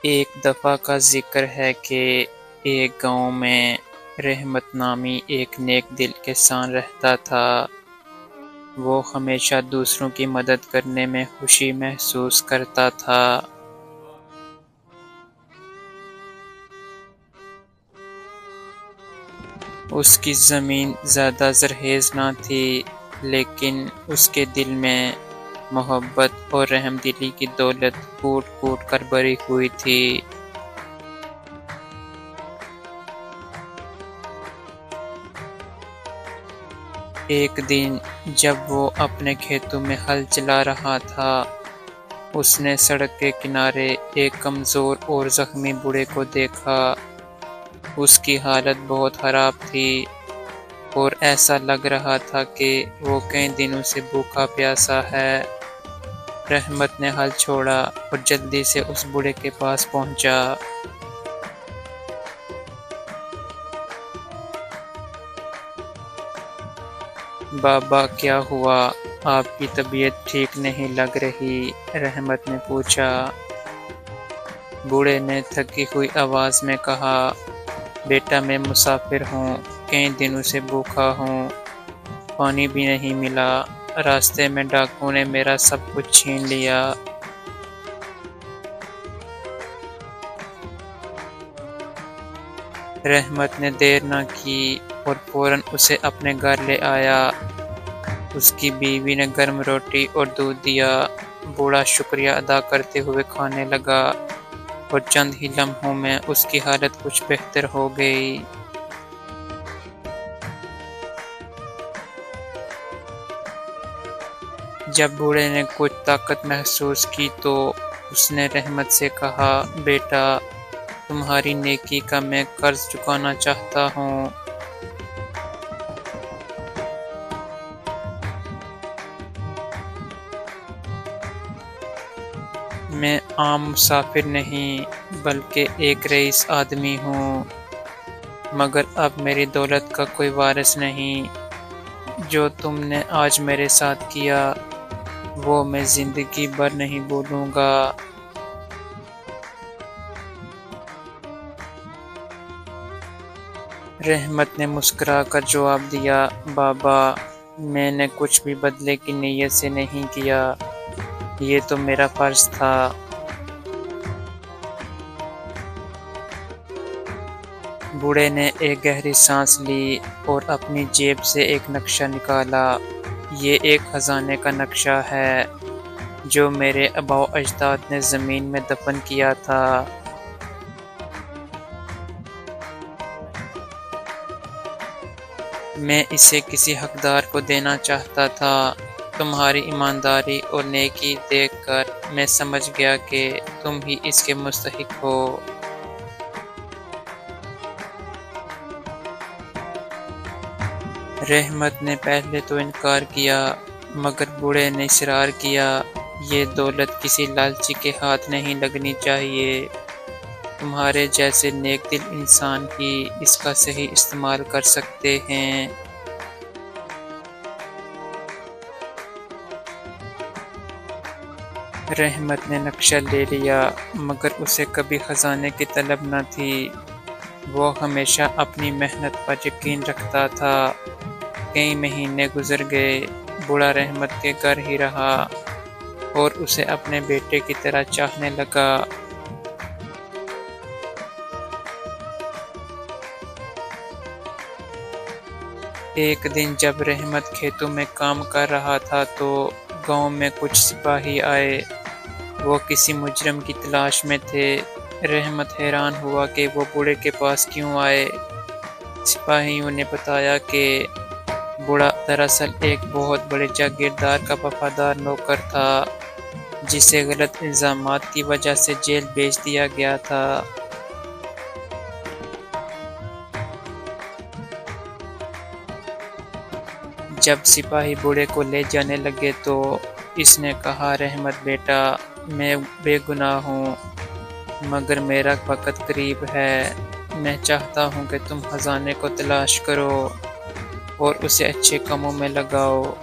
ایک دفعہ کا ذکر ہے کہ ایک گاؤں میں رحمت نامی ایک نیک دل کسان رہتا تھا۔ وہ ہمیشہ دوسروں کی مدد کرنے میں خوشی محسوس کرتا تھا۔ اس کی زمین زیادہ زرخیز نہ تھی، لیکن اس کے دل میں محبت اور رحم دلی کی دولت کوٹ کوٹ کر بھری ہوئی تھی۔ ایک دن جب وہ اپنے کھیتوں میں ہل چلا رہا تھا، اس نے سڑک کے کنارے ایک کمزور اور زخمی بوڑھے کو دیکھا۔ اس کی حالت بہت خراب تھی اور ایسا لگ رہا تھا کہ وہ کئی دنوں سے بھوکا پیاسا ہے۔ رحمت نے ہل چھوڑا اور جلدی سے اس بوڑھے کے پاس پہنچا۔ بابا، کیا ہوا؟ آپ کی طبیعت ٹھیک نہیں لگ رہی، رحمت نے پوچھا۔ بوڑھے نے تھکی ہوئی آواز میں کہا، بیٹا میں مسافر ہوں، کئی دنوں سے بھوکا ہوں، پانی بھی نہیں ملا، راستے میں ڈاکوؤں نے میرا سب کچھ چھین لیا۔ رحمت نے دیر نہ کی اور فوراً اسے اپنے گھر لے آیا۔ اس کی بیوی نے گرم روٹی اور دودھ دیا۔ بوڑھا شکریہ ادا کرتے ہوئے کھانے لگا اور چند ہی لمحوں میں اس کی حالت کچھ بہتر ہو گئی۔ جب بوڑھے نے کچھ طاقت محسوس کی تو اس نے رحمت سے کہا، بیٹا، تمہاری نیکی کا میں قرض چکانا چاہتا ہوں۔ میں عام مسافر نہیں بلکہ ایک رئیس آدمی ہوں، مگر اب میری دولت کا کوئی وارث نہیں۔ جو تم نے آج میرے ساتھ کیا وہ میں زندگی بھر نہیں بھولوں گا۔ رحمت نے مسکرا کر جواب دیا، بابا، میں نے کچھ بھی بدلے کی نیت سے نہیں کیا، یہ تو میرا فرض تھا۔ بوڑھے نے ایک گہری سانس لی اور اپنی جیب سے ایک نقشہ نکالا۔ یہ ایک خزانے کا نقشہ ہے جو میرے آباء و اجداد نے زمین میں دفن کیا تھا۔ میں اسے کسی حقدار کو دینا چاہتا تھا۔ تمہاری ایمانداری اور نیکی دیکھ کر میں سمجھ گیا کہ تم ہی اس کے مستحق ہو۔ رحمت نے پہلے تو انکار کیا، مگر بوڑھے نے اصرار کیا، یہ دولت کسی لالچی کے ہاتھ نہیں لگنی چاہیے۔ تمہارے جیسے نیک دل انسان ہی اس کا صحیح استعمال کر سکتے ہیں۔ رحمت نے نقشہ لے لیا، مگر اسے کبھی خزانے کی طلب نہ تھی۔ وہ ہمیشہ اپنی محنت پر یقین رکھتا تھا۔ کئی مہینے گزر گئے، بوڑھا رحمت کے گھر ہی رہا اور اسے اپنے بیٹے کی طرح چاہنے لگا۔ ایک دن جب رحمت کھیتوں میں کام کر رہا تھا تو گاؤں میں کچھ سپاہی آئے۔ وہ کسی مجرم کی تلاش میں تھے۔ رحمت حیران ہوا کہ وہ بوڑھے کے پاس کیوں آئے۔ سپاہیوں نے بتایا کہ بوڑھا دراصل ایک بہت بڑے جاگیردار کا وفادار نوکر تھا، جسے غلط الزامات کی وجہ سے جیل بھیج دیا گیا تھا۔ جب سپاہی بوڑھے کو لے جانے لگے تو اس نے کہا، رحمت بیٹا، میں بے گناہ ہوں، مگر میرا وقت قریب ہے۔ میں چاہتا ہوں کہ تم خزانے کو تلاش کرو اور اسے اچھے کاموں میں لگاؤ۔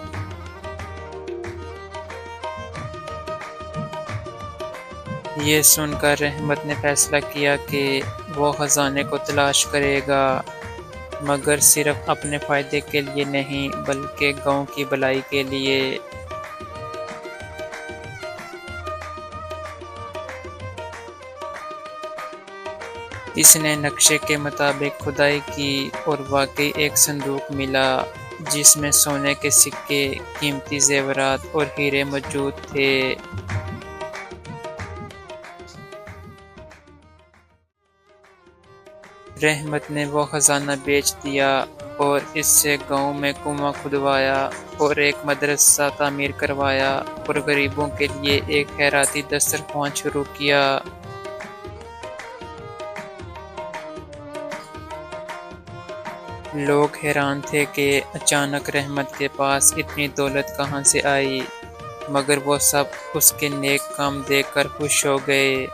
یہ سن کر رحمت نے فیصلہ کیا کہ وہ خزانے کو تلاش کرے گا، مگر صرف اپنے فائدے کے لیے نہیں بلکہ گاؤں کی بھلائی کے لیے۔ اس نے نقشے کے مطابق کھدائی کی اور واقعی ایک صندوق ملا جس میں سونے کے سکے، قیمتی زیورات اور ہیرے موجود تھے۔ رحمت نے وہ خزانہ بیچ دیا اور اس سے گاؤں میں کنواں کھدوایا اور ایک مدرسہ تعمیر کروایا اور غریبوں کے لیے ایک خیراتی دسترخوان شروع کیا۔ لوگ حیران تھے کہ اچانک رحمت کے پاس اتنی دولت کہاں سے آئی، مگر وہ سب اس کے نیک کام دیکھ کر خوش ہو گئے۔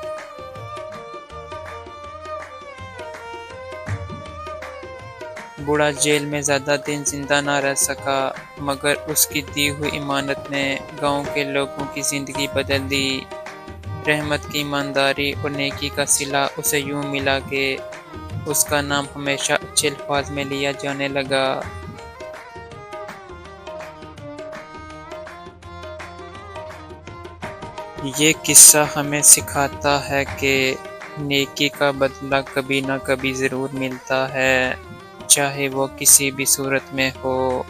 بوڑھا جیل میں زیادہ دن زندہ نہ رہ سکا، مگر اس کی دی ہوئی امانت نے گاؤں کے لوگوں کی زندگی بدل دی۔ رحمت کی ایمانداری اور نیکی کا صلہ اسے یوں ملا کہ اس کا نام ہمیشہ اچھے الفاظ میں لیا جانے لگا۔ یہ قصہ ہمیں سکھاتا ہے کہ نیکی کا بدلہ کبھی نہ کبھی ضرور ملتا ہے، چاہے وہ کسی بھی صورت میں ہو۔